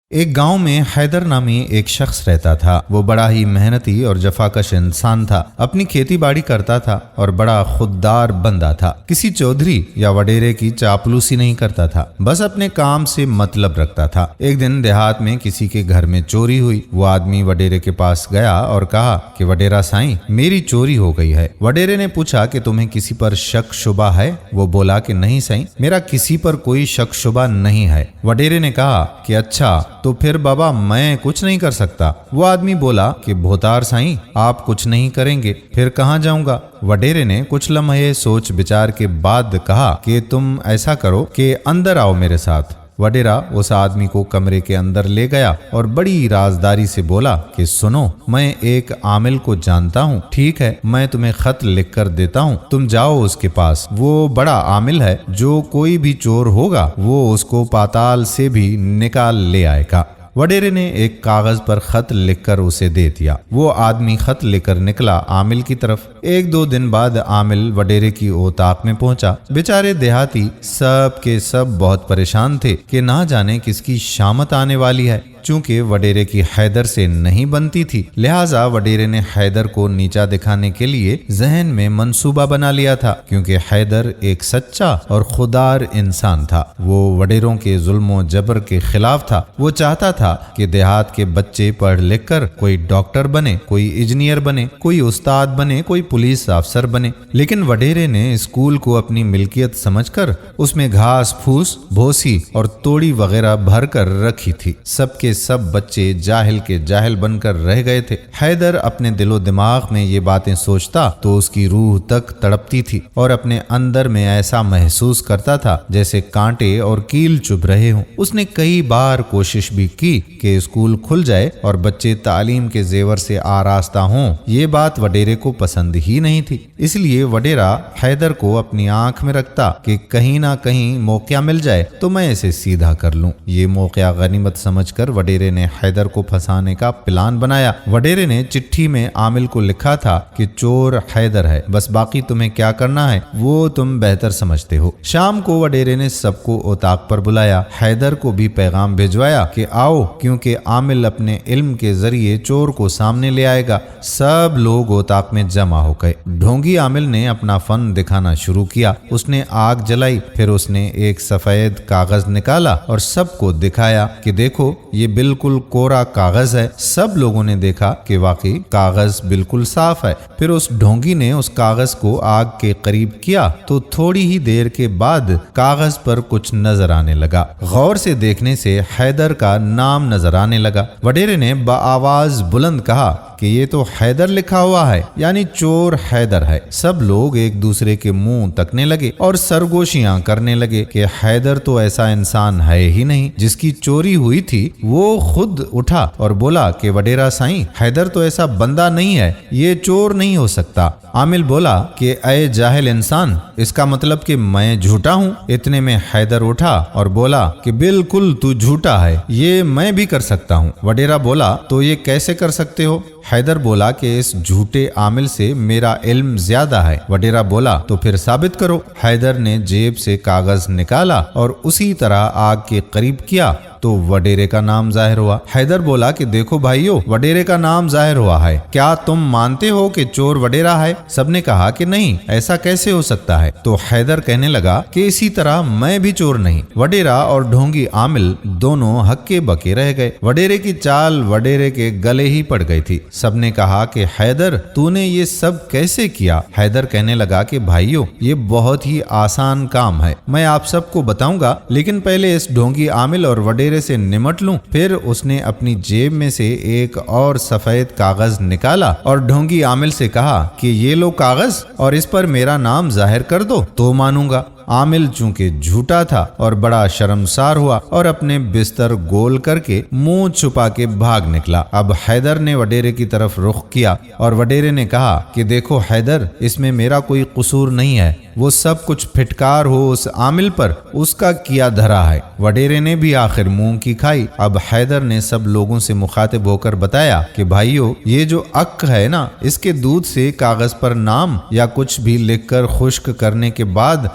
ایک گاؤں میں حیدر نامی ایک شخص رہتا تھا۔ وہ بڑا ہی محنتی اور جفاکش انسان تھا۔ اپنی کھیتی باڑی کرتا تھا اور بڑا خوددار بندہ تھا۔ کسی چودھری یا وڈیرے کی چاپلوسی نہیں کرتا تھا، بس اپنے کام سے مطلب رکھتا تھا۔ ایک دن دیہات میں کسی کے گھر میں چوری ہوئی۔ وہ آدمی وڈیرے کے پاس گیا اور کہا کہ وڈیرا سائیں، میری چوری ہو گئی ہے۔ وڈیرے نے پوچھا کہ تمہیں کسی پر شک شبہ ہے؟ وہ بولا کہ نہیں سائیں، میرا کسی پر کوئی شک شبہ نہیں ہے۔ وڈیرے نے کہا کہ اچھا تو پھر بابا میں کچھ نہیں کر سکتا۔ وہ آدمی بولا کہ بھوتار سائیں، آپ کچھ نہیں کریں گے پھر کہاں جاؤں گا؟ وڈیرے نے کچھ لمحے سوچ بچار کے بعد کہا کہ تم ایسا کرو کہ اندر آؤ میرے ساتھ۔ وڈیرا اس آدمی کو کمرے کے اندر لے گیا اور بڑی رازداری سے بولا کہ سنو، میں ایک عامل کو جانتا ہوں، ٹھیک ہے، میں تمہیں خط لکھ کر دیتا ہوں، تم جاؤ اس کے پاس۔ وہ بڑا عامل ہے، جو کوئی بھی چور ہوگا وہ اس کو پاتال سے بھی نکال لے آئے گا۔ وڈیرے نے ایک کاغذ پر خط لکھ کر اسے دے دیا۔ وہ آدمی خط لے کر نکلا عامل کی طرف۔ ایک دو دن بعد عامل وڈیرے کی اوطاق میں پہنچا۔ بیچارے دیہاتی سب کے سب بہت پریشان تھے کہ نہ جانے کس کی شامت آنے والی ہے۔ چونکہ وڈیرے کی حیدر سے نہیں بنتی تھی، لہٰذا وڈیرے نے حیدر کو نیچا دکھانے کے لیے ذہن میں منصوبہ بنا لیا تھا، کیونکہ حیدر ایک سچا اور خوددار انسان تھا۔ وہ وڈیروں کے ظلم و جبر کے خلاف تھا۔ وہ چاہتا تھا کہ دیہات کے بچے پڑھ لکھ کر کوئی ڈاکٹر بنے، کوئی انجینئر بنے، کوئی استاد بنے، کوئی پولیس افسر بنے۔ لیکن وڈیرے نے اسکول کو اپنی ملکیت سمجھ کر اس میں گھاس پھوس، بھوسی اور توڑی وغیرہ بھر کر رکھی تھی۔ سب کے سب بچے جاہل کے جاہل بن کر رہ گئے تھے۔ حیدر اپنے دل و دماغ میں یہ باتیں سوچتا تو اس کی روح تک تڑپتی تھی اور اپنے اندر میں ایسا محسوس کرتا تھا جیسے کانٹے اور کیل چبھ رہے ہوں۔ اس نے کئی بار کوشش بھی کی کہ اسکول کھل جائے اور بچے تعلیم کے زیور سے آراستہ ہوں۔ یہ بات وڈیرے کو پسند ہی نہیں تھی، اس لیے وڈیرا حیدر کو اپنی آنکھ میں رکھتا کہ کہیں نہ کہیں موقع مل جائے تو میں اسے سیدھا کر لوں۔ یہ موقع غنیمت سمجھ کر وڈیرے نے حیدر کو پھنسانے کا پلان بنایا۔ وڈیرے نے چٹھی میں عامل کو لکھا تھا کہ چور حیدر ہے، بس باقی تمہیں کیا کرنا ہے وہ تم بہتر سمجھتے ہو۔ شام کو وڈیرے نے سب کو اوطاق پر بلایا۔ حیدر کو بھی پیغام بھجوایا کہ آؤ، کیونکہ عامل اپنے علم کے ذریعے چور کو سامنے لے آئے گا۔ سب لوگ اوطاق میں جمع ہو گئے۔ ڈھونگی عامل نے اپنا فن دکھانا شروع کیا۔ اس نے آگ جلائی، پھر اس نے ایک سفید کاغذ نکالا اور سب کو دکھایا کہ دیکھو یہ بالکل کورا کاغذ ہے۔ سب لوگوں نے دیکھا کہ واقعی کاغذ بالکل صاف ہے۔ پھر اس ڈھونگی نے اس کاغذ کو آگ کے قریب کیا تو تھوڑی ہی دیر کے بعد کاغذ پر کچھ نظر آنے لگا۔ غور سے دیکھنے سے حیدر کا نام نظر آنے لگا۔ وڈیرے نے بآواز بلند کہا کہ یہ تو حیدر لکھا ہوا ہے، یعنی چور حیدر ہے۔ سب لوگ ایک دوسرے کے منہ تکنے لگے اور سرگوشیاں کرنے لگے کہ حیدر تو ایسا انسان ہے ہی نہیں، جس کی چوری ہوئی تھی وہ خود اٹھا اور بولا کہ وڈیرا سائیں، حیدر تو ایسا بندہ نہیں ہے، یہ چور نہیں ہو سکتا۔ عامل بولا کہ اے جاہل انسان، اس کا مطلب کہ میں جھوٹا ہوں؟ اتنے میں حیدر اٹھا اور بولا کہ بالکل تو جھوٹا ہے، یہ میں بھی کر سکتا ہوں۔ وڈیرا بولا تو یہ کیسے کر سکتے ہو؟ حیدر بولا کہ اس جھوٹے عامل سے میرا علم زیادہ ہے۔ وڈیرا بولا تو پھر ثابت کرو۔ حیدر نے جیب سے کاغذ نکالا اور اسی طرح آگ کے قریب کیا تو وڈیرے کا نام ظاہر ہوا۔ حیدر بولا کہ دیکھو بھائیو، وڈیرے کا نام ظاہر ہوا ہے، کیا تم مانتے ہو کہ چور وڈیرا ہے؟ سب نے کہا کہ نہیں، ایسا کیسے ہو سکتا ہے؟ تو حیدر کہنے لگا کہ اسی طرح میں بھی چور نہیں۔ وڈیرا اور ڈھونگی عامل دونوں ہکے بکے رہ گئے۔ وڈیرے کی چال وڈیرے کے گلے ہی پڑ گئی تھی۔ سب نے کہا کہ حیدر تو نے یہ سب کیسے کیا؟ حیدر کہنے لگا کہ بھائیو، یہ بہت ہی آسان کام ہے، میں آپ سب کو بتاؤں گا، لیکن پہلے اس ڈھونگی عامل اور وڈیرے سے نمٹ لوں۔ پھر اس نے اپنی جیب میں سے ایک اور سفید کاغذ نکالا اور ڈھونگی عامل سے کہا کہ یہ لو کاغذ اور اس پر میرا نام ظاہر کر دو تو مانوں گا۔ عامل چونکہ جھوٹا تھا اور بڑا شرمسار ہوا اور اپنے بستر گول کر کے منہ چھپا کے بھاگ نکلا۔ اب حیدر نے وڈیرے کی طرف رخ کیا اور وڈیرے نے کہا کہ دیکھو حیدر، اس میں میرا کوئی قصور نہیں ہے، وہ سب کچھ پھٹکار ہو اس عامل پر، اس کا کیا دھرا ہے۔ وڈیرے نے بھی آخر منہ کی کھائی۔ اب حیدر نے سب لوگوں سے مخاطب ہو کر بتایا کہ بھائیو، یہ جو عق ہے نا، اس کے دودھ سے کاغذ پر نام یا کچھ بھی لکھ کر خشک کرنے کے بعد